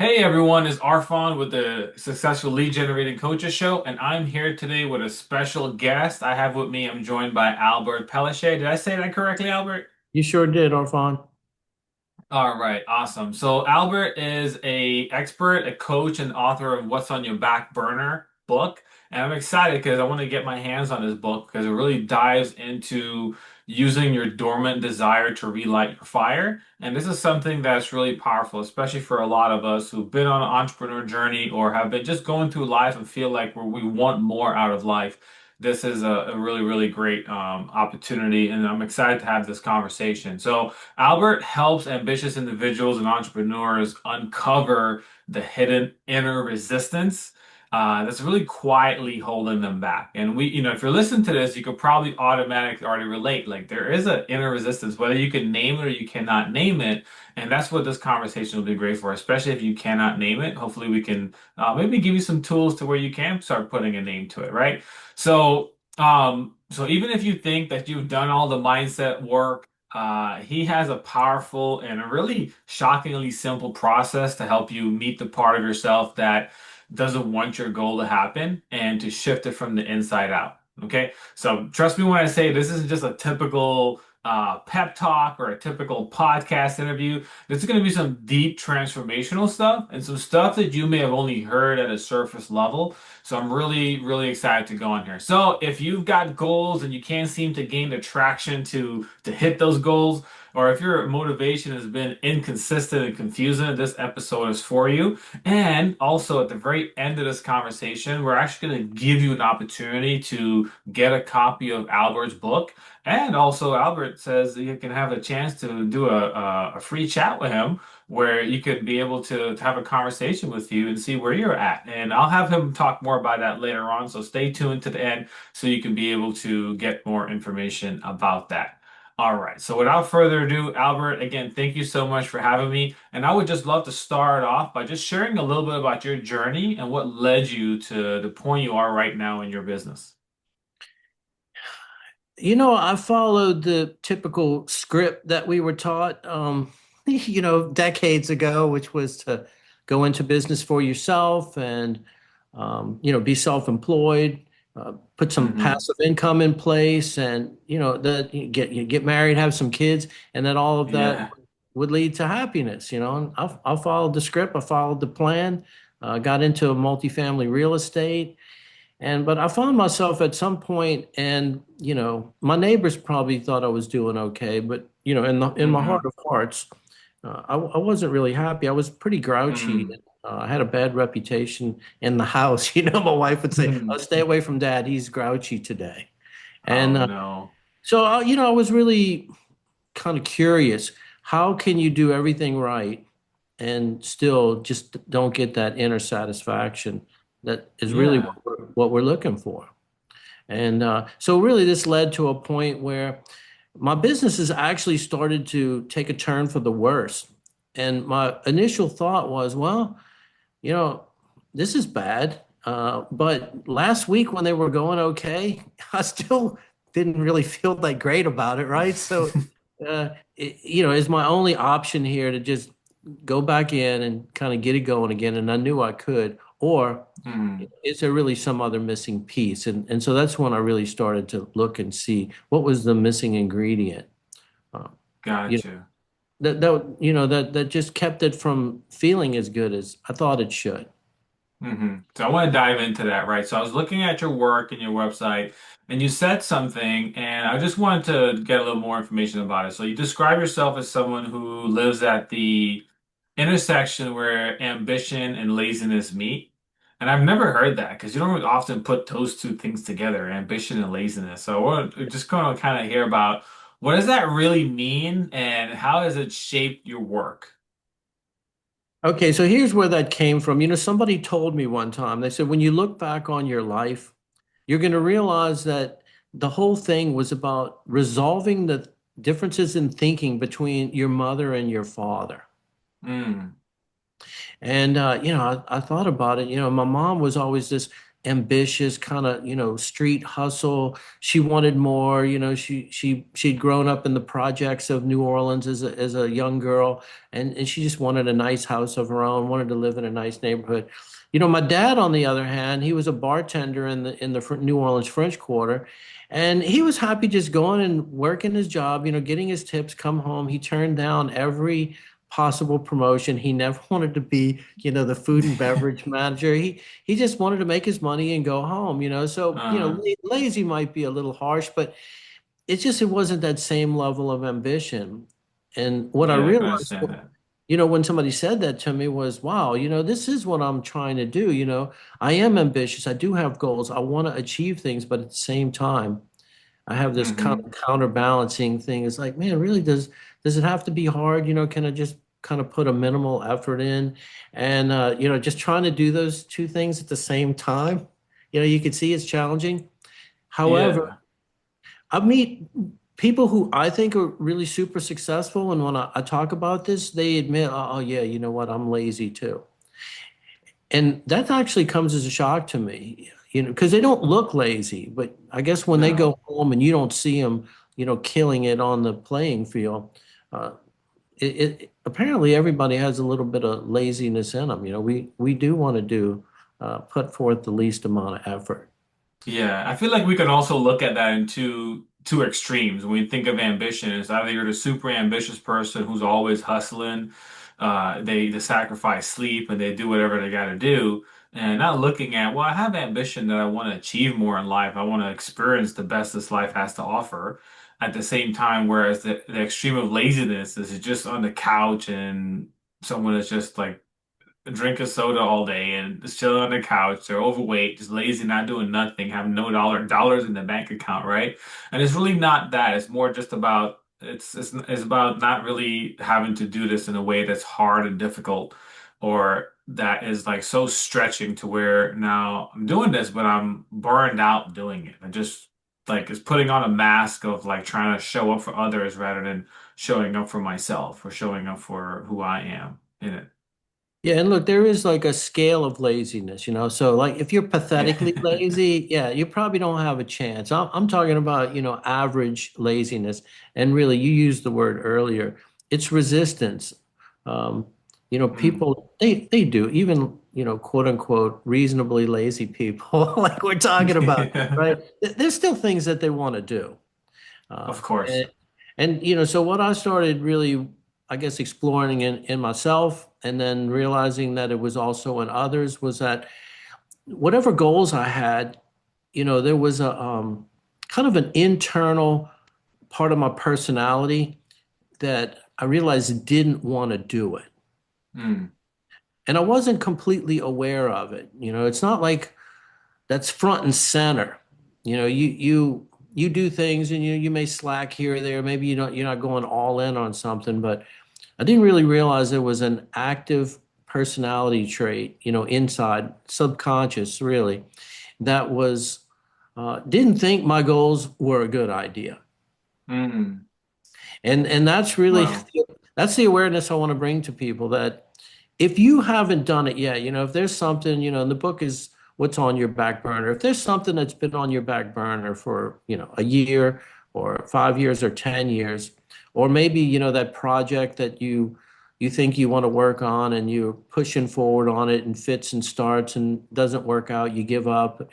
Hey everyone, it's Arfon with the Successful Lead Generating Coaches Show, and I'm here today with a special guest. I have with me, I'm joined by Albert Pellichet. Did I say that correctly, Albert? You sure did, Arfan. All right, awesome. So Albert is a expert, a coach, and author of What's on Your Back Burner book. And I'm excited because I want to get my hands on this book because it really dives into using your dormant desire to relight your fire. And this is something that's really powerful, especially for a lot of us who've been on an entrepreneur journey or have been just going through life and feel like we want more out of life. This is a really, really great opportunity, and I'm excited to have this conversation. So, Albert helps ambitious individuals and entrepreneurs uncover the hidden inner resistance that's really quietly holding them back. And if you're listening to this, you could probably automatically already relate. Like there is an inner resistance, whether you can name it or you cannot name it. And that's what this conversation will be great for, especially if you cannot name it. Hopefully, we can maybe give you some tools to where you can start putting a name to it, right? So even if you think that you've done all the mindset work, he has a powerful and a really shockingly simple process to help you meet the part of yourself that doesn't want your goal to happen and to shift it from the inside out. Okay. So trust me when I say this isn't just a typical pep talk or a typical podcast interview. This is going to be some deep transformational stuff and some stuff that you may have only heard at a surface level. So I'm really, really excited to go on here. So if you've got goals and you can't seem to gain the traction to hit those goals, or if your motivation has been inconsistent and confusing, this episode is for you. And also at the very end of this conversation, we're actually going to give you an opportunity to get a copy of Albert's book. And also, Albert says that you can have a chance to do a free chat with him where you could be able to have a conversation with you and see where you're at. And I'll have him talk more about that later on. So stay tuned to the end so you can be able to get more information about that. All right. So without further ado, Albert, again, thank you so much for having me. And I would just love to start off by just sharing a little bit about your journey and what led you to the point you are right now in your business. I followed the typical script that we were taught, decades ago, which was to go into business for yourself and, be self-employed, put some Hmm. passive income in place, and that you get married, have some kids, and then all of that Yeah. would lead to happiness. And I followed the script, I followed the plan, got into multifamily real estate. But I found myself at some point, and my neighbors probably thought I was doing okay, but in my heart Hmm. of hearts, I wasn't really happy. I was pretty grouchy. Hmm. I had a bad reputation in the house. My wife would say, Hmm. "Oh, stay away from Dad. He's grouchy today." And Oh no. so, I was really kind of curious. How can you do everything right and still just don't get that inner satisfaction that is really Yeah. what we're looking for? And so, really, this led to a point where my business has actually started to take a turn for the worse. And my initial thought was, well, you know, this is bad. But last week when they were going okay, I still didn't really feel that great about it, right? So, is my only option here to just go back in and kind of get it going again. And I knew I could. Or Hmm. is there really some other missing piece? And so that's when I really started to look and see what was the missing ingredient. Uh, you know, Gotcha. that just kept it from feeling as good as I thought it should. So I want to dive into that, right? So I was looking at your work and your website, and you said something, and I just wanted to get a little more information about it. So you describe yourself as someone who lives at the intersection where ambition and laziness meet. And I've never heard that because you don't often put those two things together, ambition and laziness. So I want to just kind of hear about what does that really mean and how has it shaped your work? Okay, so here's where that came from. Somebody told me one time, they said, when you look back on your life, you're going to realize that the whole thing was about resolving the differences in thinking between your mother and your father. Mm, And I thought about it. My mom was always this. ambitious kind of, street hustle. She wanted more, she'd grown up in the projects of New Orleans as a young girl, and she just wanted a nice house of her own, wanted to live in a nice neighborhood. My dad, on the other hand, he was a bartender in the New Orleans French Quarter, and he was happy just going and working his job, getting his tips, come home. He turned down every possible promotion. He never wanted to be, the food and beverage manager. He just wanted to make his money and go home, So, Uh, lazy might be a little harsh, but it wasn't that same level of ambition. And what I yeah, I can realized, understand that. when somebody said that to me was, wow, this is what I'm trying to do. I am ambitious. I do have goals. I want to achieve things, but at the same time, I have this kind Hmm. of counterbalancing thing. It's like, man, really, does it have to be hard? Can I just kind of put a minimal effort in and just trying to do those two things at the same time? You can see it's challenging. However, Yeah. I meet people who I think are really super successful, and when I talk about this, they admit, oh yeah, you know what, I'm lazy too. And that actually comes as a shock to me, because they don't look lazy, but I guess when they No. go home and you don't see them, killing it on the playing field, uh, apparently everybody has a little bit of laziness in them. We do want to put forth the least amount of effort. Yeah, I feel like we can also look at that in two extremes. When we think of ambition, it's either you're the super ambitious person who's always hustling, they sacrifice sleep and they do whatever they got to do, and not looking at, well, I have ambition that I want to achieve more in life. I want to experience the best this life has to offer. At the same time, whereas the extreme of laziness is just on the couch and someone is just like drink a soda all day and just chilling on the couch. They're overweight, just lazy, not doing nothing, have no dollars in the bank account, right? And it's really not that. It's more just about it's about not really having to do this in a way that's hard and difficult, or that is like so stretching to where now I'm doing this, but I'm burned out doing it. And just like it's putting on a mask of like trying to show up for others rather than showing up for myself or showing up for who I am in it. Yeah, and look, there is like a scale of laziness, So, like, if you're pathetically Yeah. lazy, yeah, you probably don't have a chance. I'm talking about, average laziness. And really, you used the word earlier. It's resistance. Um, Mm. people they do even, quote unquote reasonably lazy people like we're talking about, Yeah. right? There's still things that they want to do. Uh, Of course. and so what I started really, I guess, exploring in myself and then realizing that it was also in others was that whatever goals I had, there was a kind of an internal part of my personality that I realized didn't want to do it. Mm. And I wasn't completely aware of it. It's not like that's front and center. You do things and you may slack here or there. Maybe you're not going all in on something, but I didn't really realize there was an active personality trait, inside, subconscious, really, that was didn't think my goals were a good idea. Mm. And that's really Well. that's the awareness I want to bring to people that if you haven't done it yet, if there's something, and the book is what's on your back burner. If there's something that's been on your back burner for, a year or 5 years or 10 years, or maybe, that project that you think you want to work on and you're pushing forward on it and fits and starts and doesn't work out, you give up.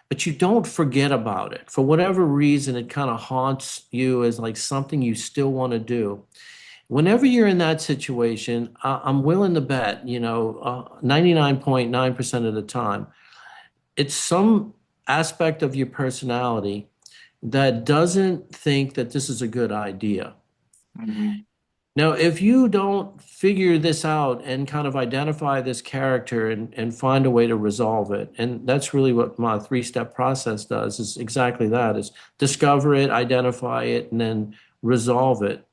But you don't forget about it. For whatever reason, it kind of haunts you as like something you still want to do. Whenever you're in that situation, I'm willing to bet, 99.9% of the time, it's some aspect of your personality that doesn't think that this is a good idea. Hmm. Now, if you don't figure this out and kind of identify this character and find a way to resolve it, and that's really what my three-step process does, is exactly that, is discover it, identify it, and then resolve it.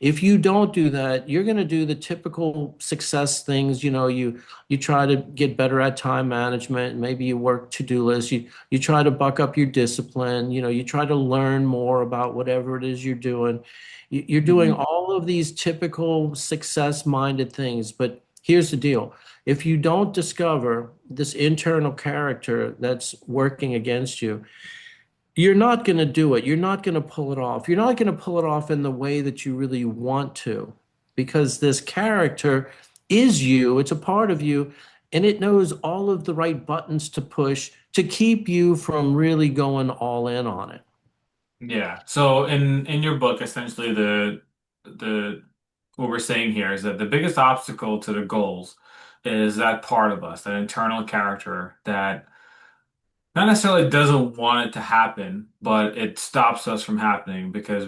If you don't do that, you're going to do the typical success things. You try to get better at time management. Maybe you work to-do lists. You try to buck up your discipline. You try to learn more about whatever it is you're doing. You're doing Hmm. all of these typical success-minded things. But here's the deal. if you don't discover this internal character that's working against you, you're not going to do it. You're not going to pull it off. You're not going to pull it off in the way that you really want to, because this character is you, it's a part of you, and it knows all of the right buttons to push to keep you from really going all in on it. Yeah. So in your book, essentially the what we're saying here is that the biggest obstacle to the goals is that part of us, that internal character that not necessarily doesn't want it to happen, but it stops us from happening because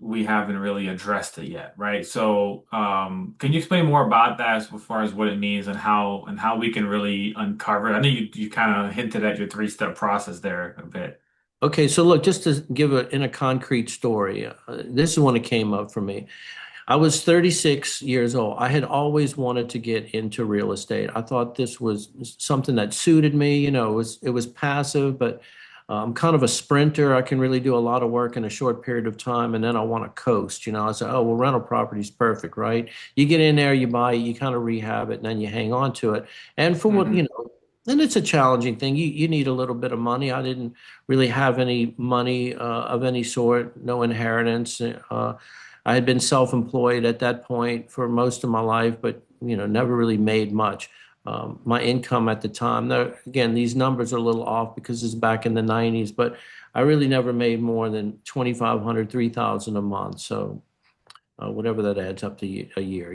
we haven't really addressed it yet, right? So, can you explain more about that as far as what it means and how we can really uncover it? I know you kind of hinted at your three-step process there a bit. Okay, so look, just to give it in a concrete story, this is when it came up for me. I was 36 years old. I had always wanted to get into real estate. I thought this was something that suited me. It was passive, but I'm kind of a sprinter. I can really do a lot of work in a short period of time, and then I want to coast. I said, oh, well, rental property is perfect, right? You get in there, you buy it, you kind of rehab it, and then you hang on to it. And for what, Hmm. and it's a challenging thing. You need a little bit of money. I didn't really have any money of any sort, no inheritance. I had been self-employed at that point for most of my life, but never really made much. My income at the time, now, again, these numbers are a little off because it's back in the 90s, but I really never made more than 2,500, 3,000 a month. So whatever that adds up to a year,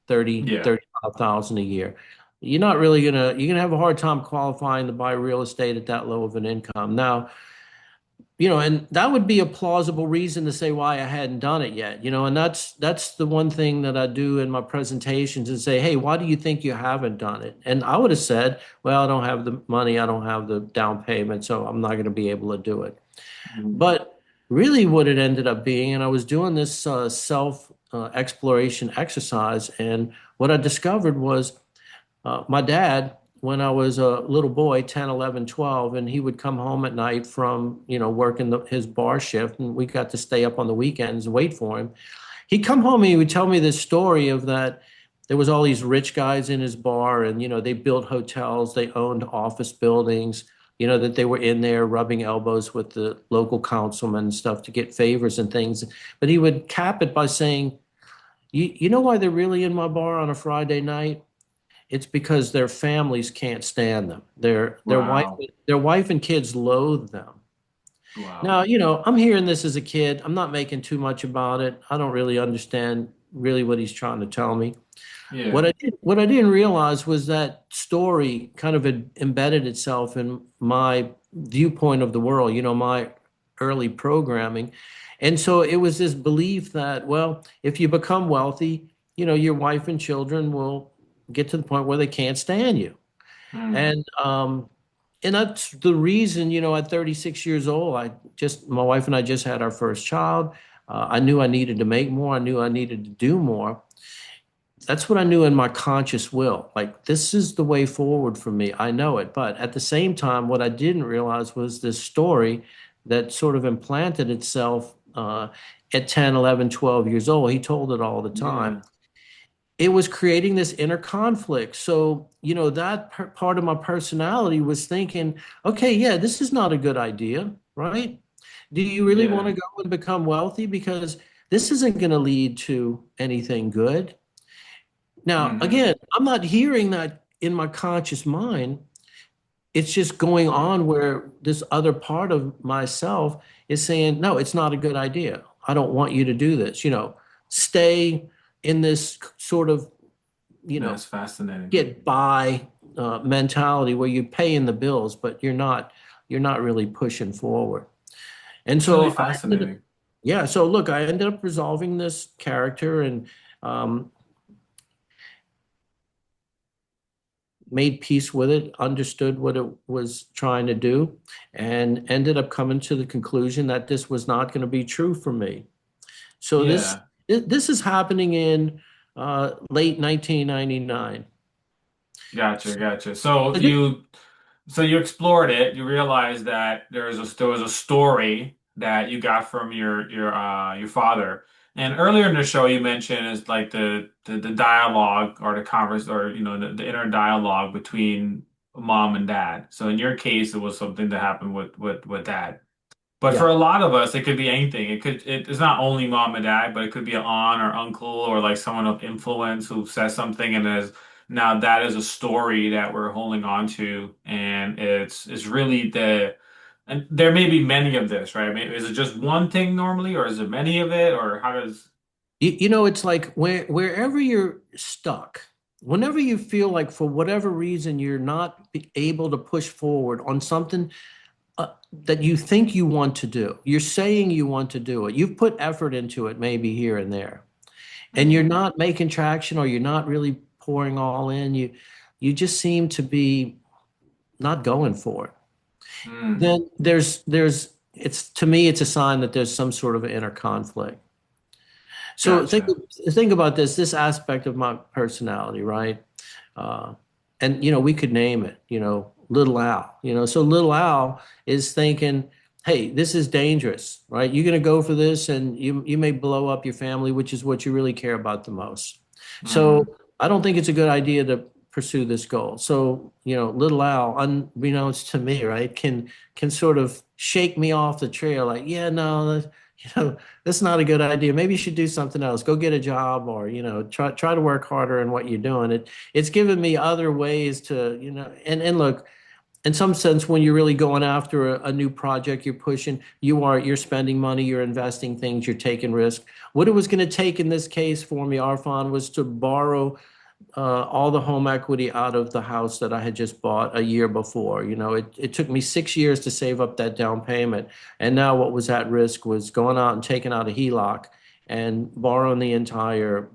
30, Yeah. 35,000 a year. You're gonna have a hard time qualifying to buy real estate at that low of an income. Now, and that would be a plausible reason to say why I hadn't done it yet, and that's the one thing that I do in my presentations and say, hey, why do you think you haven't done it? And I would have said, well, I don't have the money, I don't have the down payment, so I'm not going to be able to do it. Mhm. But really, what it ended up being, and I was doing this self exploration exercise, and what I discovered was my dad, when I was a little boy, 10, 11, 12, and he would come home at night from, working his bar shift, and we got to stay up on the weekends and wait for him. He'd come home and he would tell me this story of that there was all these rich guys in his bar, and, they built hotels, they owned office buildings, that they were in there rubbing elbows with the local councilmen and stuff to get favors and things. But he would cap it by saying, you know why they're really in my bar on a Friday night? It's because their families can't stand them. Wow. Their wife and kids loathe them. Wow. Now, I'm hearing this as a kid. I'm not making too much about it. I don't really understand really what he's trying to tell me. Yeah. What I didn't realize was that story kind of embedded itself in my viewpoint of the world, my early programming. And so it was this belief that, well, if you become wealthy, your wife and children will get to the point where they can't stand you. Mm. And that's the reason, at 36 years old, my wife and I just had our first child. I knew I needed to make more. I knew I needed to do more. That's what I knew in my conscious will. Like, this is the way forward for me. I know it. But at the same time, what I didn't realize was this story that sort of implanted itself at 10, 11, 12 years old. He told it all the time. Yeah. It was creating this inner conflict. So, that part of my personality was thinking, okay, yeah, this is not a good idea, right? Do you really want Yeah. to go and become wealthy? Because this isn't going to lead to anything good. Now, Hmm. again, I'm not hearing that in my conscious mind. It's just going on where this other part of myself is saying, no, it's not a good idea. I don't want you to do this. Stay in this sort of, you know, That's fascinating. get by mentality where you're paying the bills, but you're not really pushing forward. And That's really so I ended up, fascinating. yeah. So look, I ended up resolving this character and um, made peace with it, understood what it was trying to do, and ended up coming to the conclusion that this was not going to be true for me. So this Yeah. this is happening in late 1999. Gotcha, gotcha. So So this- you explored it. You realized that there was a story that you got from your father, And earlier in the show, you mentioned is like the dialogue or the converse or the inner dialogue between mom and dad. So in your case, it was something that happened with dad. But for Yeah. a lot of us, it could be anything. It's not only mom and dad, but it could be an aunt or uncle or like someone of influence who says something and is now that is a story that we're holding on to, and it's really and there may be many of this, right? Maybe, is it just one thing normally, or is it many of it, or how does? It's like wherever you're stuck, whenever you feel like for whatever reason you're not able to push forward on something that you think you want to do, you're saying you want to do it, you've put effort into it, maybe here and there, and you're Mhm. not making traction or you're not really pouring all in, you just seem to be not going for it. Mm, Then there's it's to me it's a sign that there's some sort of inner conflict. So gotcha. think about this aspect of my personality, right? Uh, and we could name it, little Al. So little Al is thinking, hey, this is dangerous, right? You're going to go for this, and you may blow up your family, which is what you really care about the most. So Hmm. I don't think it's a good idea to pursue this goal. So little Al, unbeknownst to me, right, can sort of shake me off the trail, like, yeah, no, you know, that's not a good idea. Maybe you should do something else. Go get a job, or try to work harder in what you're doing. It's given me other ways to, and look, in some sense, when you're really going after a new project, you're pushing, you're spending money, you're investing things, you're taking risk. What it was going to take in this case for me, Arfan, was to borrow all the home equity out of the house that I had just bought a year before. It took me 6 years to save up that down payment. And now what was at risk was going out and taking out a HELOC and borrowing the entire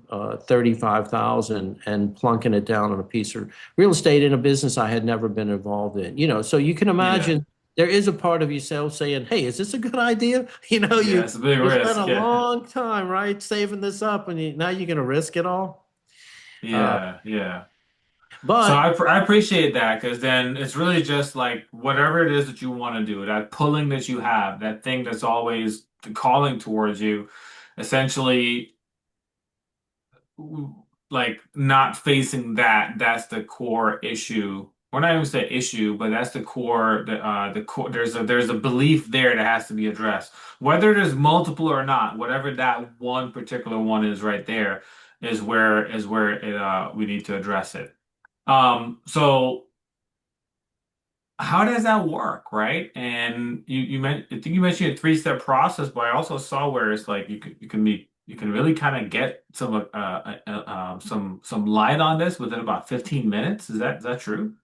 35,000 and plunking it down on a piece of real estate in a business I had never been involved in. So you can Yeah. imagine there is a part of yourself saying, hey, is this a good idea? Yeah, it's a big You spent a risk. Yeah. long time, right, saving this up, and now you're going to risk it all. Uh, Yeah, yeah. So but I appreciate that because then it's really just like whatever it is that you want to do, that pulling that you have, that thing that's always calling towards you, essentially like not facing that's the core issue. Or not even say issue, but that's the core there's a belief there that has to be addressed. Whether there's multiple or not, whatever that one particular one is right there is where we need to address it. So how does that work, right? And I think you mentioned a three-step process, but I also saw where it's like you can really kind of get some light on this within about 15 minutes. Is that true?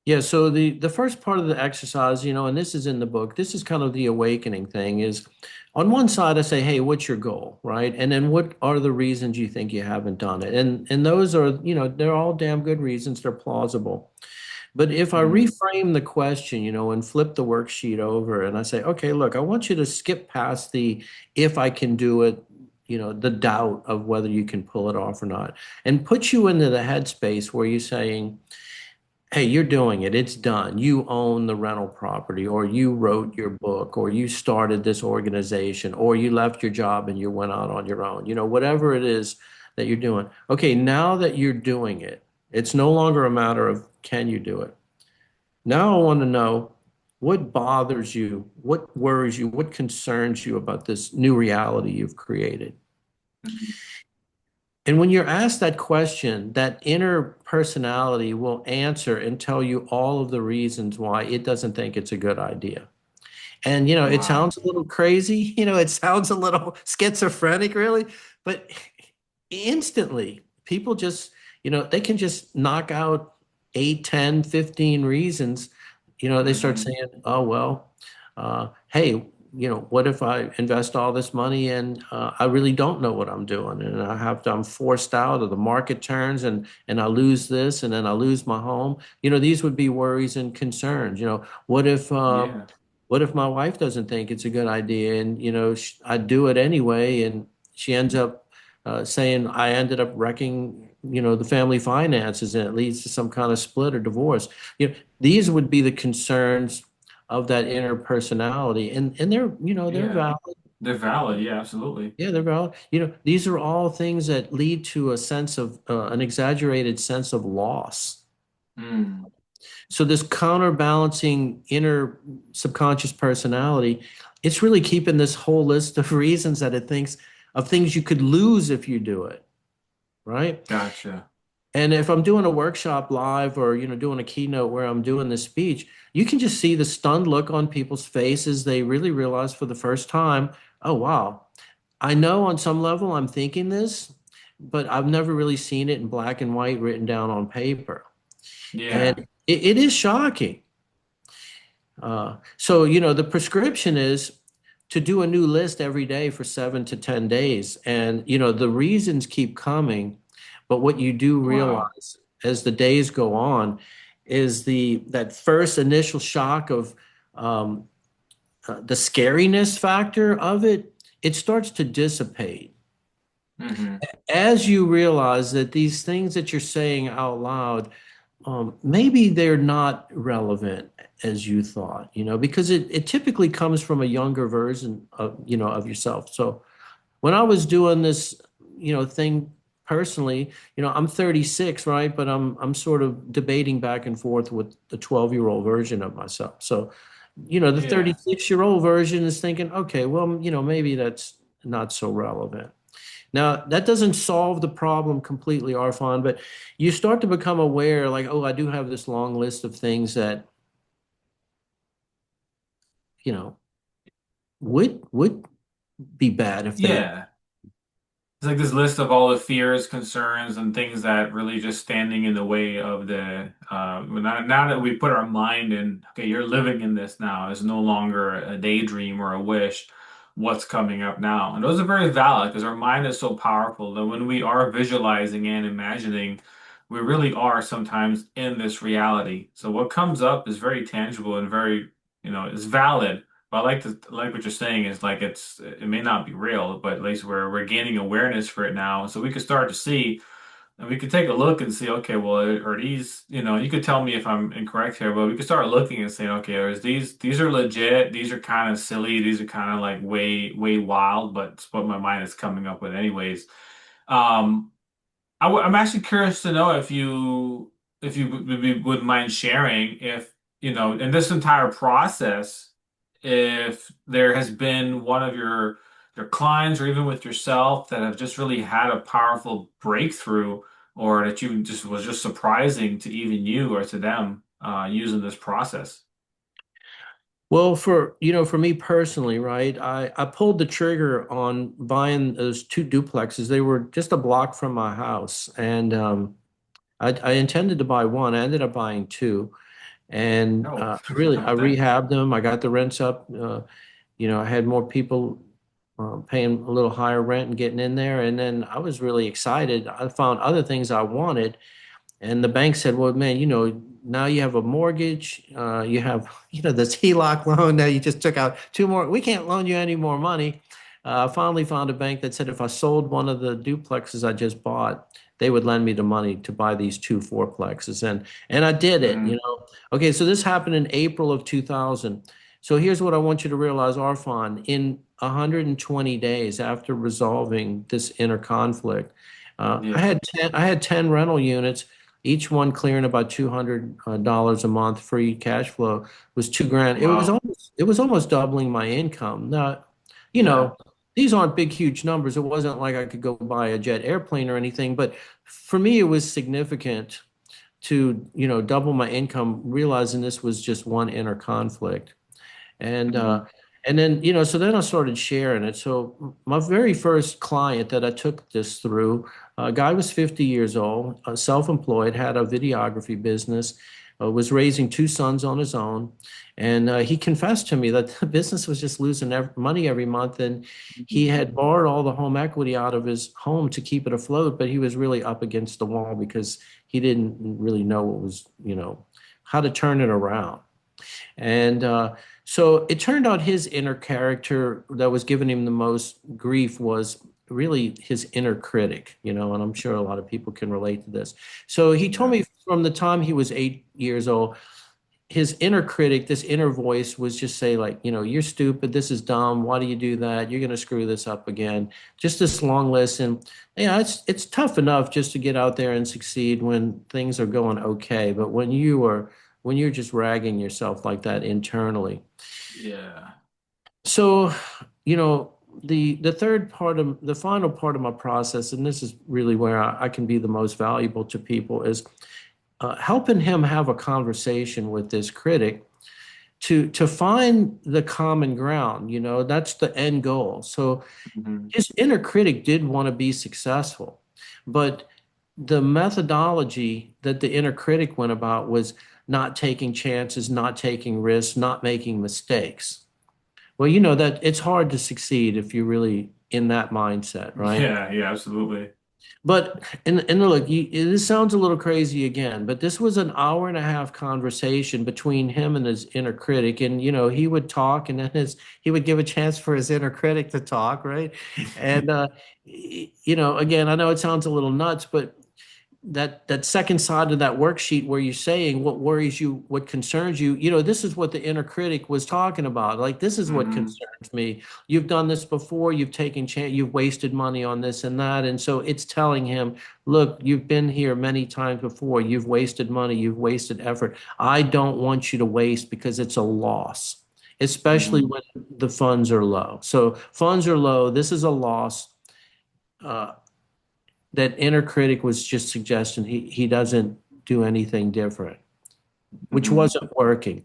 yeah, so the first part of the exercise, and this is in the book, this is kind of the awakening thing is on one side I say, hey, what's your goal, right? And then what are the reasons you think you haven't done it? And those are, they're all damn good reasons, they're plausible. But if I Mm, reframe the question, and flip the worksheet over and I say, okay, look, I want you to skip past the if I can do it, the doubt of whether you can pull it off or not, and put you into the headspace where you're saying, hey, you're doing it. It's done. You own the rental property, or you wrote your book, or you started this organization, or you left your job and you went out on your own. Whatever it is that you're doing. Okay, now that you're doing it, it's no longer a matter of can you do it. Now I want to know what bothers you, what worries you, what concerns you about this new reality you've created. mm, And when you're asked that question, that inner personality will answer and tell you all of the reasons why it doesn't think it's a good idea. And, it wow. sounds a little crazy, it sounds a little schizophrenic, really, but instantly people just, they can just knock out 8, 10, 15 reasons. They start Hmm. saying, oh, well, hey, what if I invest all this money and I really don't know what I'm doing, and I'm forced out, or the market turns and I lose this, and then I lose my home. These would be worries and concerns. Yeah. What if my wife doesn't think it's a good idea, and I do it anyway, and she ends up saying I ended up wrecking the family finances, and it leads to some kind of split or divorce. These would be the concerns of that inner personality, and they're they're Yeah. valid. They're valid. Yeah, absolutely. Yeah, they're valid. These are all things that lead to a sense of an exaggerated sense of loss. Mm, So this counterbalancing inner subconscious personality, it's really keeping this whole list of reasons that it thinks of things you could lose if you do it, right? gotcha. And if I'm doing a workshop live or doing a keynote where I'm doing this speech, you can just see the stunned look on people's faces. They really realize for the first time, oh wow, I know on some level I'm thinking this, but I've never really seen it in black and white written down on paper. And Yeah. it is shocking. So, the prescription is to do a new list every day for 7 to 10 days. And, the reasons keep coming. But what you do Wow. realize as the days go on is that first initial shock of um, the scariness factor of it, it starts to dissipate Hmm. as you realize that these things that you're saying out loud, maybe they're not relevant as you thought, because it typically comes from a younger version of yourself. So when I was doing this, thing personally, I'm 36, right? But I'm sort of debating back and forth with the 12-year-old version of myself. So, the Yeah. 36-year-old version is thinking, okay, well, maybe that's not so relevant. Now, that doesn't solve the problem completely, Arfan, but you start to become aware, like, oh, I do have this long list of things that, you know, would be bad if they're. Yeah. It's like this list of all the fears, concerns, and things that really just standing in the way of the now that we put our mind in, okay, you're living in this now. It's no longer a daydream or a wish. What's coming up now? And those are very valid because our mind is so powerful that when we are visualizing and imagining, we really are sometimes in this reality. So what comes up is very tangible and very, is valid. But I like what you're saying is like it may not be real, but at least we're gaining awareness for it now. So we could start to see and we could take a look and see, okay, well, are these, you could tell me if I'm incorrect here, but we could start looking and saying, okay, is these are legit, these are kind of silly, these are kind of like way wild, but it's what my mind is coming up with anyways. Um, I'm actually curious to know if you would mind sharing if in this entire process if there has been one of your clients or even with yourself that have just really had a powerful breakthrough or that you just was just surprising to even you or to them using this process. Well, for me personally, right, I pulled the trigger on buying those two duplexes. They were just a block from my house, and I intended to buy one. I ended up buying two, and Oh, really, how I about that? rehabbed them. I got the rents up. I had more people paying a little higher rent and getting in there, and then I was really excited. I found other things I wanted, and the bank said, "Well, man, now you have a mortgage. You have, this HELOC loan. Now you just took out two more. We can't loan you any more money." I finally found a bank that said if I sold one of the duplexes I just bought, they would lend me the money to buy these two fourplexes, and I did it. Hmm. Okay, so this happened in April of 2000. So here's what I want you to realize, Arfan. In 120 days after resolving this inner conflict, Yeah. I had 10 rental units, each one clearing about $200 a month free cash flow was 2 grand. Wow. It was almost doubling my income. Now, you Yeah. know, these aren't big, huge numbers. It wasn't like I could go buy a jet airplane or anything, but for me, it was significant to, double my income, realizing this was just one inner conflict. And Hmm. and then, so then I started sharing it. So my very first client that I took this through, a guy was 50 years old, self-employed, had a videography business, was raising two sons on his own. And he confessed to me that the business was just losing money every month. And he had borrowed all the home equity out of his home to keep it afloat, but he was really up against the wall because he didn't really know what was, how to turn it around. And so it turned out his inner character that was giving him the most grief was really his inner critic, and I'm sure a lot of people can relate to this. So he told Yeah. me from the time he was 8 years old, his inner critic, this inner voice was just say like, you're stupid, this is dumb, why do you do that? You're going to screw this up again. Just this long list. And yeah, it's tough enough just to get out there and succeed when things are going okay, but when you're just ragging yourself like that internally. Yeah. So, you know, the third part of the final part of my process, and this is really where I can be the most valuable to people, is helping him have a conversation with this critic to find the common ground. That's the end goal. So Hmm. his inner critic did want to be successful, but the methodology that the inner critic went about was not taking chances, not taking risks, not making mistakes. Well, you know that it's hard to succeed if you're really in that mindset, right? Yeah, yeah, absolutely. And look, this sounds a little crazy again, but this was an hour and a half conversation between him and his inner critic, and he would talk, and then he would give a chance for his inner critic to talk, right? And again, I know it sounds a little nuts, but that second side of that worksheet where you're saying what worries you, what concerns you, this is what the inner critic was talking about. Like, this is what Hmm. concerns me. You've done this before, you've taken chance, you've wasted money on this and that. And so it's telling him, look, you've been here many times before, you've wasted money, you've wasted effort. I don't want you to waste because it's a loss, especially Hmm. when the funds are low. So funds are low, this is a loss. Uh, that inner critic was just suggesting he doesn't do anything different, which Hmm. wasn't working.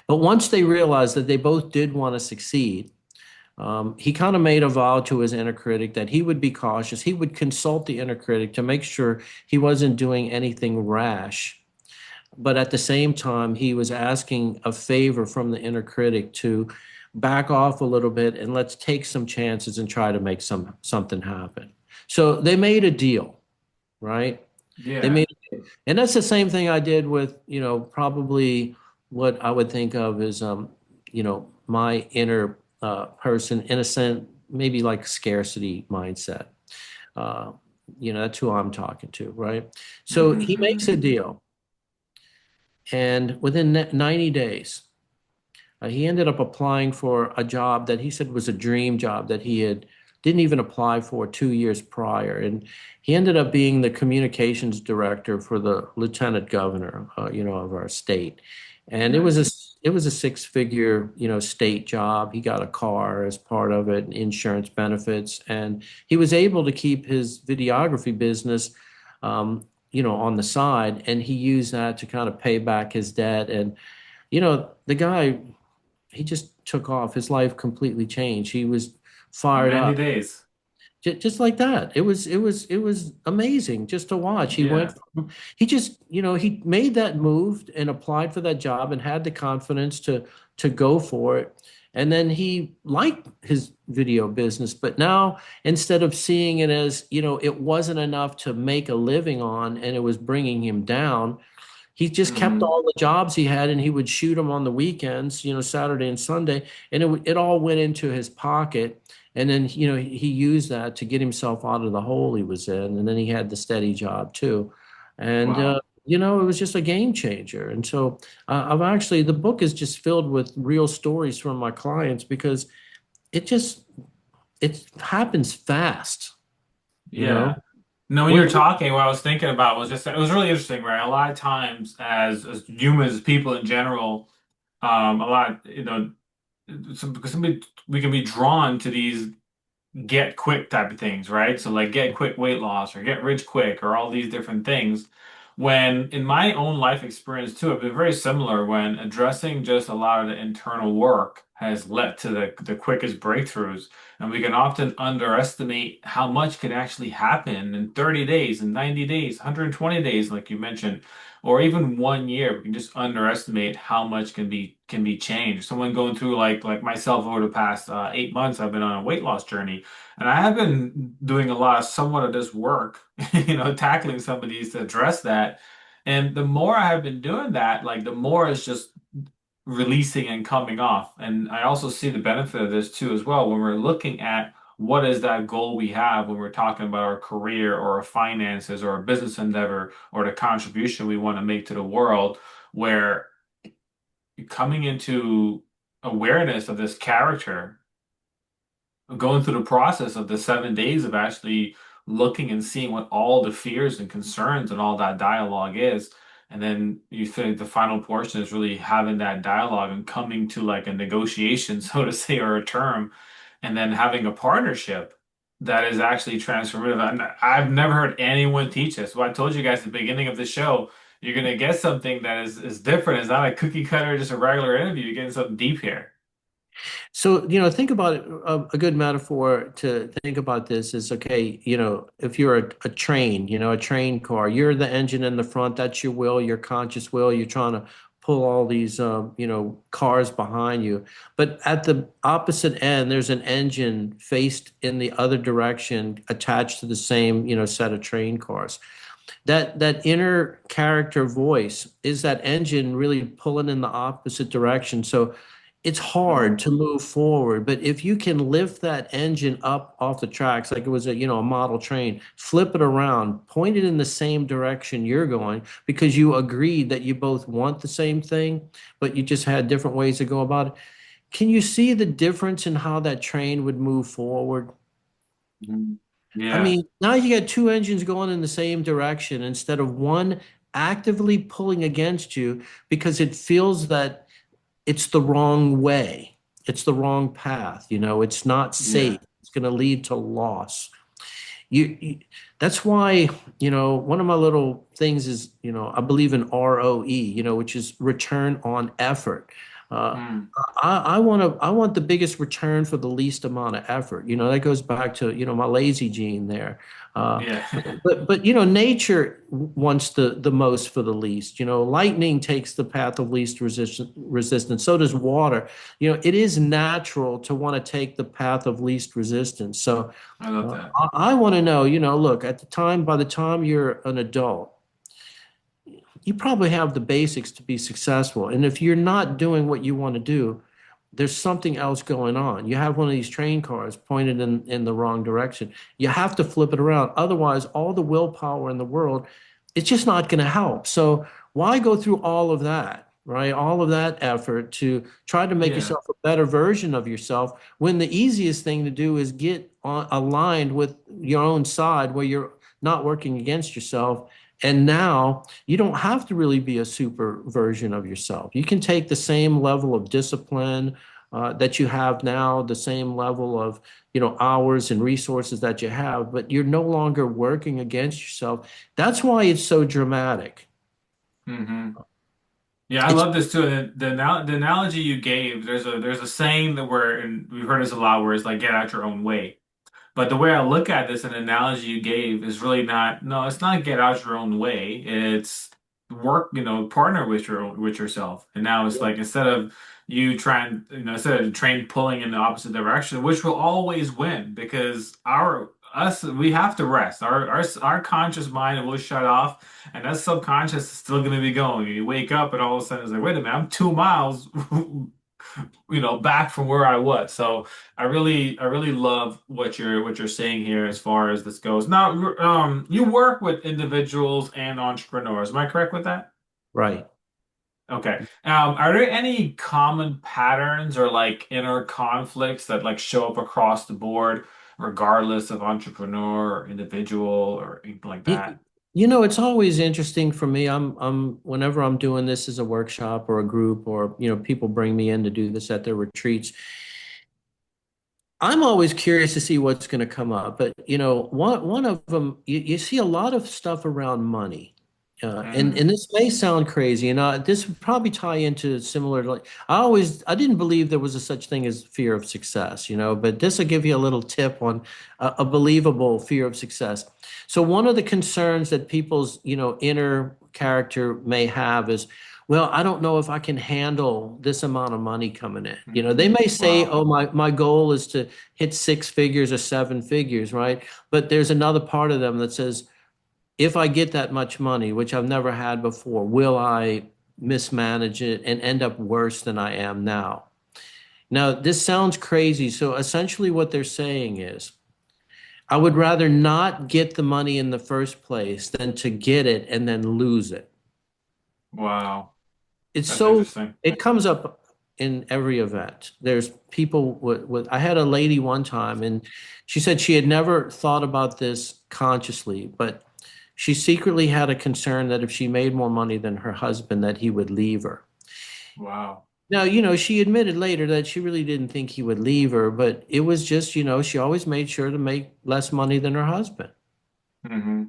But once they realized that they both did want to succeed, he kind of made a vow to his inner critic that he would be cautious. He would consult the inner critic to make sure he wasn't doing anything rash. But at the same time, he was asking a favor from the inner critic to back off a little bit and let's take some chances and try to make something happen. So they made a deal, right? They Yeah. made, and that's the same thing I did with, probably what I would think of as, my inner person, innocent, maybe like scarcity mindset. Uh, that's who I'm talking to, right? So Hmm. he makes Hmm. a deal, and within 90 days, he ended up applying for a job that he said was a dream job that he had didn't even apply for 2 years prior, and he ended up being the communications director for the lieutenant governor, of our state. And Nice. it was a six-figure, state job. He got a car as part of it, insurance benefits, and he was able to keep his videography business, on the side, and he used that to kind of pay back his debt. And the guy, he just took off. His life completely changed. He was In fired 90 up, days. just like that. It was amazing just to watch. Yeah. He just, he made that move and applied for that job and had the confidence to go for it. And then he liked his video business, but now instead of seeing it as, it wasn't enough to make a living on and it was bringing him down, he just kept Hmm. all the jobs he had and he would shoot them on the weekends, Saturday and Sunday, and it all went into his pocket. And then, he used that to get himself out of the hole he was in. And then he had the steady job too. And, Wow. it was just a game changer. And so the book is just filled with real stories from my clients because it just, it happens fast, you know? Yeah. No, when you're When, talking, what I was thinking about was just it was really interesting, right? A lot of times, as humans, as people in general, a lot, because we can be drawn to these get quick type of things, right? So like get quick weight loss or get rich quick or all these different things. When in my own life experience too, I've been very similar when addressing just a lot of the internal work has led to the quickest breakthroughs. And we can often underestimate how much can actually happen in 30 days, in 90 days, 120 days, like you mentioned, or even 1 year. We can just underestimate how much can be changed. Someone going through like myself over the past 8 months, I've been on a weight loss journey. And I have been doing a lot of somewhat of this work, tackling some of these to address that. And the more I have been doing that, like the more it's just releasing and coming off. And I also see the benefit of this too as well when we're looking at what is that goal we have when we're talking about our career or our finances or a business endeavor or the contribution we want to make to the world, where coming into awareness of this character, going through the process of the 7 days of actually looking and seeing what all the fears and concerns and all that dialogue is. And then you think the final portion is really having that dialogue and coming to like a negotiation, so to say, or a term, and then having a partnership that is actually transformative. And I've never heard anyone teach this. Well, I told you guys at the beginning of the show, you're gonna get something that is different. It's not a cookie cutter, just a regular interview. You're getting something deep here. So, think about it. A good metaphor to think about this is okay, if you're a train, a train car, you're the engine in the front, that's your will, your conscious will. You're trying to pull all these, cars behind you. But at the opposite end, there's an engine faced in the other direction attached to the same, set of train cars. That inner character voice is that engine really pulling in the opposite direction. So it's hard to move forward, but if you can lift that engine up off the tracks like it was a model train, flip it around, point it in the same direction you're going because you agreed that you both want the same thing, but you just had different ways to go about it. Can you see the difference in how that train would move forward? Mhm. I Yeah. mean, now you got two engines going in the same direction instead of one actively pulling against you because it feels that it's the wrong way. It's the wrong path. It's not safe. Yeah. It's going to lead to loss. You that's why, one of my little things is, I believe in ROE, which is return on effort. Uh, Mm. I want the biggest return for the least amount of effort. That goes back to, my lazy gene there. Uh, Yeah. but nature wants the most for the least. Lightning takes the path of least resistance. So does water. It is natural to want to take the path of least resistance. So I love that. I want to know, look, by the time you're an adult, you probably have the basics to be successful. And if you're not doing what you want to do, there's something else going on. You have one of these train cars pointed in the wrong direction. You have to flip it around. Otherwise, all the willpower in the world, it's just not going to help. So why go through all of that, right? All of that effort to try to make Yeah. yourself a better version of yourself when the easiest thing to do is get aligned with your own side where you're not working against yourself. And now you don't have to really be a super version of yourself. You can take the same level of discipline that you have now, the same level of, hours and resources that you have, but you're no longer working against yourself. That's why it's so dramatic. Hmm. Yeah, I It's love this too. The analogy you gave, there's a saying that and we've heard this a lot where it's like get out your own way. But the way I look at this, an analogy you gave is really not, no, it's not get out your own way. It's work, partner with yourself. And now it's like instead of you trying, instead of the train pulling in the opposite direction, which will always win because we have to rest. Our conscious mind will shut off and that subconscious is still going to be going. You wake up and all of a sudden it's like, wait a minute, I'm 2 miles back from where I was. So I really love what you're saying here as far as this goes. Now, you work with individuals and entrepreneurs. Am I correct with that? right. Okay. Are there any common patterns or like inner conflicts that like show up across the board, regardless of entrepreneur or individual or anything like You, that? it's always interesting for me. Whenever I'm doing this as a workshop or a group or, people bring me in to do this at their retreats. I'm always curious to see what's going to come up, but one of them you see a lot of stuff around money, and Hmm. this may sound crazy, and this would probably tie into similar. Like I didn't believe there was a such thing as fear of success, but this will give you a little tip on a believable fear of success. So one of the concerns that people's inner character may have is, well, I don't know if I can handle this amount of money coming in. They Hmm. may say, Wow. oh, my goal is to hit six figures or seven figures, right? But there's another part of them that says, if I get that much money, which I've never had before, will I mismanage it and end up worse than I am now? Now, this sounds crazy. So essentially, what they're saying is, I would rather not get the money in the first place than to get it and then lose it. Wow. it's That's so interesting. it comes up in every event. There's people with I had a lady one time and she said she had never thought about this consciously, but she secretly had a concern that if she made more money than her husband, that he would leave her. Wow. Now, she admitted later that she really didn't think he would leave her, but it was just, she always made sure to make less money than her husband. Hmm.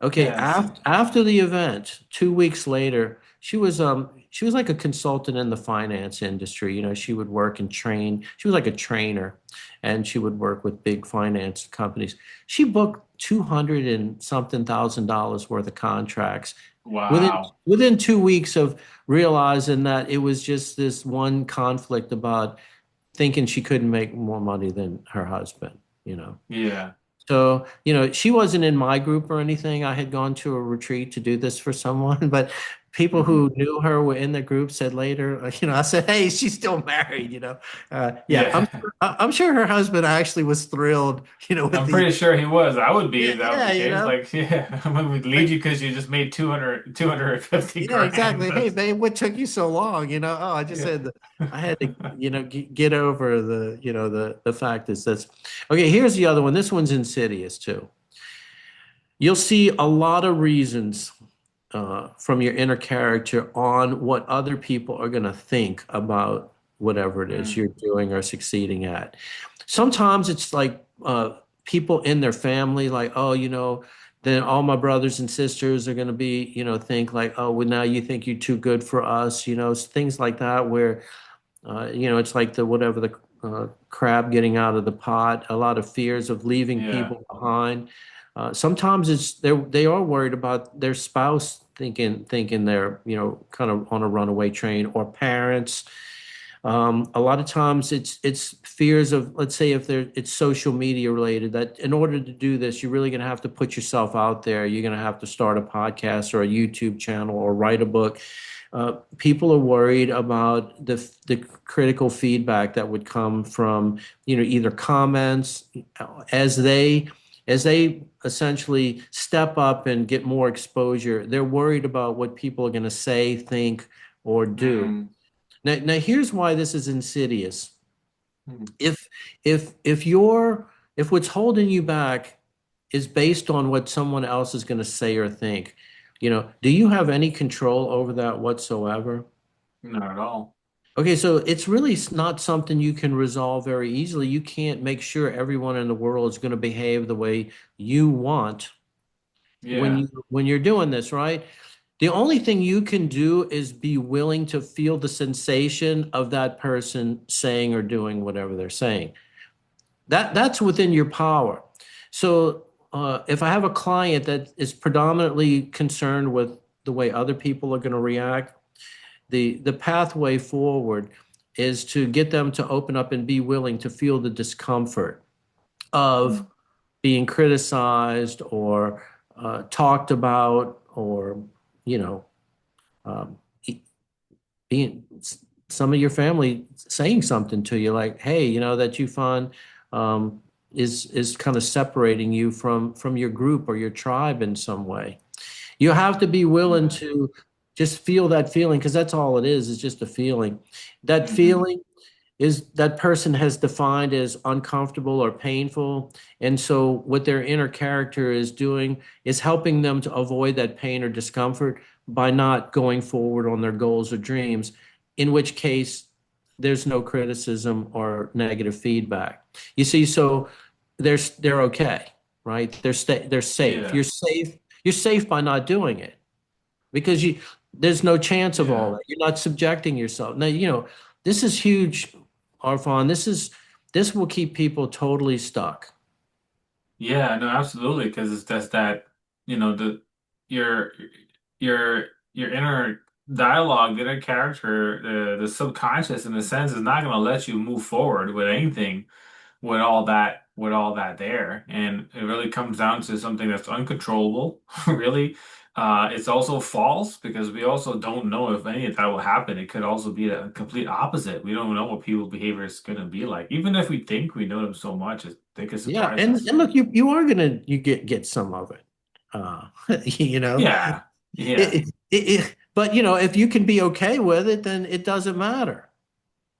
Okay, Yes. after the event, 2 weeks later, she was like a consultant in the finance industry. She would work and train. She was like a trainer, and she would work with big finance companies. She booked 200 and something $1,000 worth of contracts within Wow. within 2 weeks of realizing that it was just this one conflict about thinking she couldn't make more money than her husband. Yeah. So, she wasn't in my group or anything. I had gone to a retreat to do this for someone, but people Hmm. who knew her were in the group said later, I said, "Hey, she's still married." Yeah, I'm Yeah. I'm sure her husband actually was thrilled, with I'm the pretty sure he was. I would be yeah, if that was yeah, the case. Like, yeah, I'm gonna leave like you because you just made 250 yeah, grand. exactly. Hey, That's babe, what took you so long? Oh, I just yeah. had I had to, get over the fact is that's okay. Here's the other one. This one's insidious too. You'll see a lot of reasons from your inner character on what other people are going to think about whatever it is Mm, you're doing or succeeding at. Sometimes it's like people in their family, like, oh, then all my brothers and sisters are going to be, think like, oh, well, now you think you're too good for us, things like that, where, it's like the whatever the crab getting out of the pot, a lot of fears of leaving yeah. people behind. Sometimes they are worried about their spouse thinking they're kind of on a runaway train or parents. A lot of times it's fears of, let's say, if it's social media related, that in order to do this you're really going to have to put yourself out there. You're going to have to start a podcast or a YouTube channel or write a book. People are worried about the critical feedback that would come from either comments as they as they essentially step up and get more exposure. They're worried about what people are going to say, think, or do. Mm, Now here's why this is insidious. mm. If if what's holding you back is based on what someone else is going to say or think, do you have any control over that whatsoever? Not at all. Okay, so it's really not something you can resolve very easily. You can't make sure everyone in the world is going to behave the way you want Yeah. when you're doing this, right? The only thing you can do is be willing to feel the sensation of that person saying or doing whatever they're saying. That's within your power. So if I have a client that is predominantly concerned with the way other people are going to react, the pathway forward is to get them to open up and be willing to feel the discomfort of Mm, being criticized or talked about or you know um, being some of your family saying something to you like, hey, that you find um, is kind of separating you from your group or your tribe in some way. You have to be willing yeah. to just feel that feeling, because that's all it is just a feeling. That Hmm. feeling is that person has defined as uncomfortable or painful. And so what their inner character is doing is helping them to avoid that pain or discomfort by not going forward on their goals or dreams, in which case there's no criticism or negative feedback. You see, so they're okay, right? They're safe. Yeah. You're safe by not doing it because there's no chance of all Yeah. that. You're not subjecting yourself. Now, this is huge, Arfan. This will keep people totally stuck. Yeah, no, absolutely. Because it's just that, the your your inner dialogue, the inner character, the subconscious in a sense is not gonna let you move forward with anything with all that there. And it really comes down to something that's uncontrollable, really. It's also false because we also don't know if any of that will happen. It could also be a complete opposite. We don't know what people's behavior is going to be like. Even if we think we know them so much, they could Yeah, surprise and us. and look, you are gonna you get some of it. Uh, you know, Yeah. Yeah. it, But if you can be okay with it, then it doesn't matter.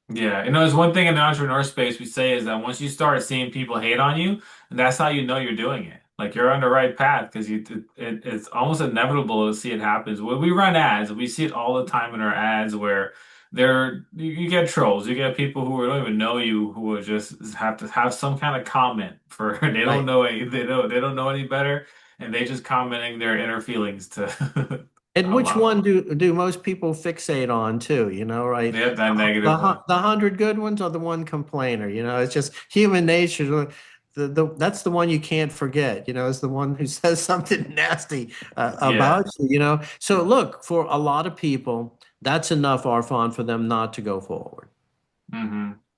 Yeah, there's one thing in the entrepreneur space we say is that once you start seeing people hate on you, that's how you know you're doing it. Like you're on the right path because it's almost inevitable to see it happens. When we run ads, we see it all the time in our ads where you get trolls, you get people who don't even know you who will just have to have some kind of comment for they don't Right. know any, they don't know any better and they just commenting their inner feelings to And out which loud. one do most people fixate on too, right? They have that The, negative one. the 100 good ones or the one complainer, it's just human nature. That's the one you can't forget, is the one who says something nasty Yeah. about you. So look, for a lot of people, that's enough, Arfan, for them not to go forward.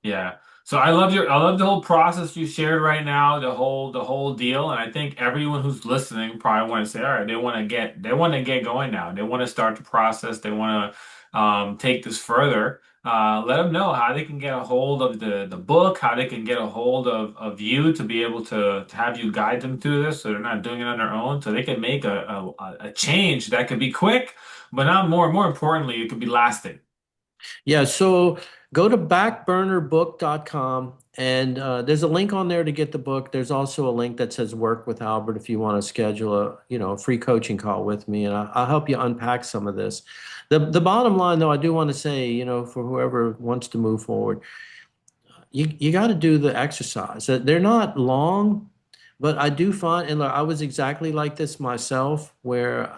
Yeah. So I love the whole process you shared right now, the whole deal. And I think everyone who's listening probably want to say, all right, they want to get going now. They want to start the process. They want to take this further. Let them know how they can get a hold of the book, how they can get a hold of you to be able to have you guide them through this so they're not doing it on their own. So they can make a change that could be quick, but not more importantly, it could be lasting. Yeah, so go to backburnerbook.com and there's a link on there to get the book. There's also a link that says work with Albert if you want to schedule a free coaching call with me and I'll help you unpack some of this. The bottom line though, I do want to say, for whoever wants to move forward, you got to do the exercise. They're not long, but I do find, and look, I was exactly like this myself, where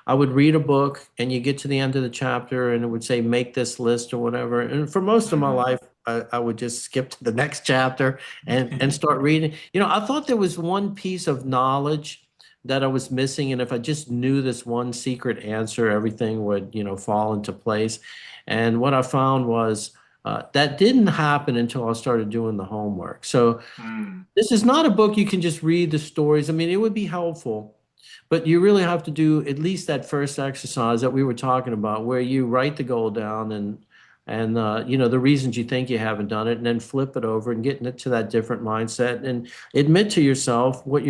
I would read a book and you get to the end of the chapter and it would say, make this list or whatever. And for most of my Hmm life, I would just skip to the next chapter and start reading. I thought there was one piece of knowledge that I was missing. And if I just knew this one secret answer, everything would, fall into place. And what I found was, that didn't happen until I started doing the homework. So Mm. this is not a book you can just read the stories. I mean, it would be helpful, but you really have to do at least that first exercise that we were talking about, where you write the goal down and the reasons you think you haven't done it, and then flip it over and get into that different mindset and admit to yourself what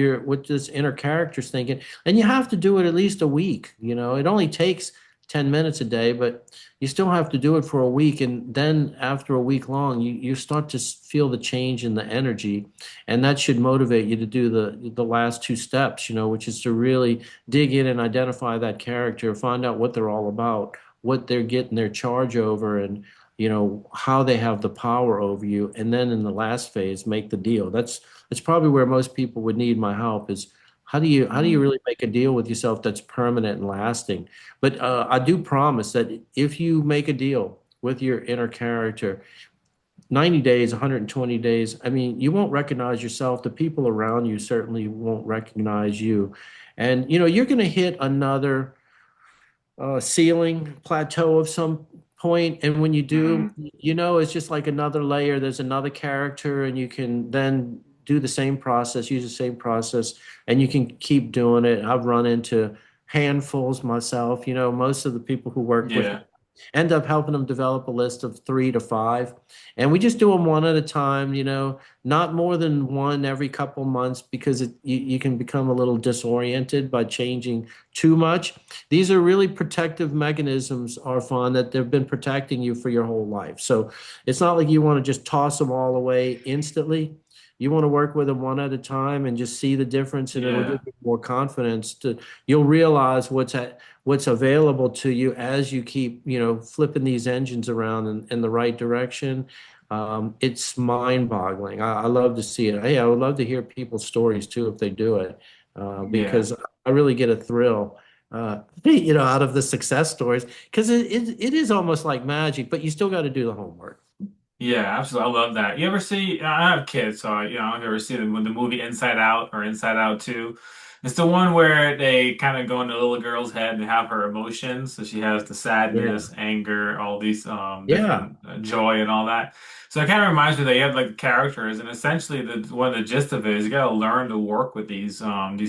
this inner character's thinking. And you have to do it at least a week. It only takes 10 minutes a day, but you still have to do it for a week. And then after a week long, you start to feel the change in the energy. And that should motivate you to do the last two steps, which is to really dig in and identify that character, find out what they're all about, what they're getting their charge over, and how they have the power over you. And then in the last phase, make the deal. That's probably where most people would need my help is how do you Mm. really make a deal with yourself that's permanent and lasting? But I do promise that if you make a deal with your inner character, 90 days, 120 days, I mean, you won't recognize yourself. The people around you certainly won't recognize you. And, you're going to hit another ceiling, plateau of some point. And when you do, Mm. it's just like another layer. There's another character, and you can then do the same process, use the same process, and you can keep doing it. I've run into handfuls myself. Most of the people who work with me Yeah. end up helping them develop a list of 3 to 5. And we just do them one at a time, not more than one every couple months because you can become a little disoriented by changing too much. These are really protective mechanisms, Arfan, that they've been protecting you for your whole life. So it's not like you want to just toss them all away instantly. You want to work with them one at a time and just see the difference, and it'll give Yeah. you more confidence. You'll realize what's available to you as you keep, flipping these engines around in the right direction. It's mind-boggling. I love to see it. Hey, I would love to hear people's stories too if they do it, Yeah. because I really get a thrill, out of the success stories because it is almost like magic, but you still got to do the homework. Yeah, absolutely. I love that. You ever see, I have kids, so I've ever seen the movie Inside Out or Inside Out 2. It's the one where they kind of go into the little girl's head and have her emotions. So she has the Yeah. sadness, anger, all these Yeah. different joy and all that. So it kind of reminds me that you have like the characters, and essentially the one of the gist of it is you got to learn to work with these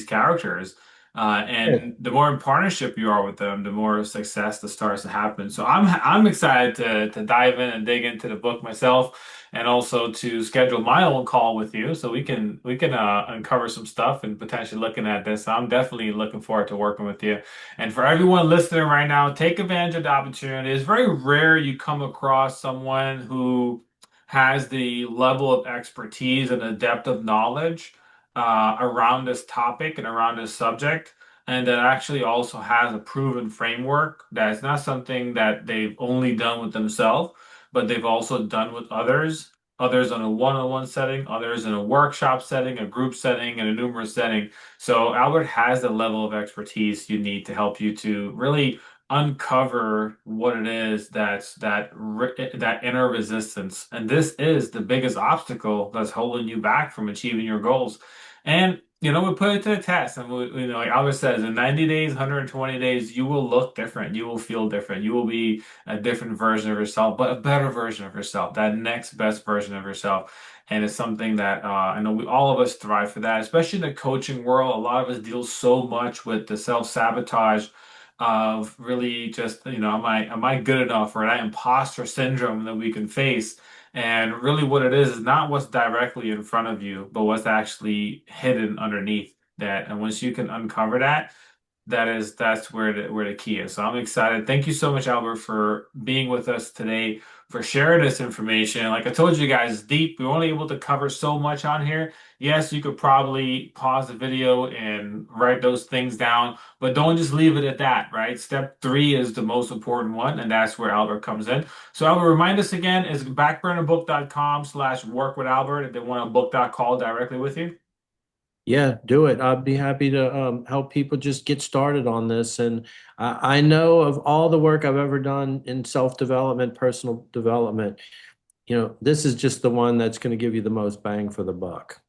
characters. And the more in partnership you are with them, the more success that starts to happen. So I'm excited to dive in and dig into the book myself, and also to schedule my own call with you so we can uncover some stuff and potentially looking at this. So I'm definitely looking forward to working with you. And for everyone listening right now, take advantage of the opportunity. It's very rare you come across someone who has the level of expertise and the depth of knowledge around this topic and around this subject, and that actually also has a proven framework that is not something that they've only done with themselves, but they've also done with others, others in a one-on-one setting, others in a workshop setting, a group setting, and a numerous setting. So Albert has the level of expertise you need to help you to really uncover what it is that inner resistance. And this is the biggest obstacle that's holding you back from achieving your goals. And we put it to the test, and like Albert says, in 90 days, 120 days, you will look different, you will feel different, you will be a different version of yourself, but a better version of yourself, that next best version of yourself. And it's something that I know all of us thrive for that, especially in the coaching world. A lot of us deal so much with the self-sabotage of really just, am I good enough, or that imposter syndrome that we can face. And really what it is not what's directly in front of you, but what's actually hidden underneath that. And once you can uncover that, that's where the key is. So I'm excited. Thank you so much, Albert, for being with us today, for sharing this information. Like I told you guys, it's deep. We're only able to cover so much on here. Yes, you could probably pause the video and write those things down, but don't just leave it at that, right? Step three is the most important one, and that's where Albert comes in. So Albert, remind us again, is backburnerbook.com/work with Albert if they want to book that call directly with you? Yeah, do it. I'd be happy to help people just get started on this. And I know of all the work I've ever done in self-development, personal development, this is just the one that's going to give you the most bang for the buck.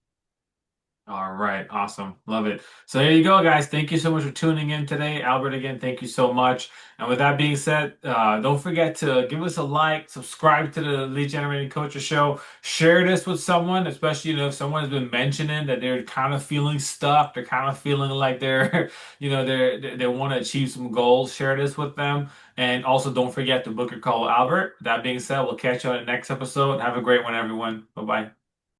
All right, awesome. Love it. So there you go, guys. Thank you so much for tuning in today. Albert, again, thank you so much. And with that being said, don't forget to give us a like, subscribe to the Lead Generating Coaches Show, share this with someone, especially if someone has been mentioning that they're kind of feeling stuck, they're kind of feeling like they're, they want to achieve some goals. Share this with them. And also don't forget to book your call with Albert. That being said, we'll catch you on the next episode. Have a great one, everyone. Bye-bye.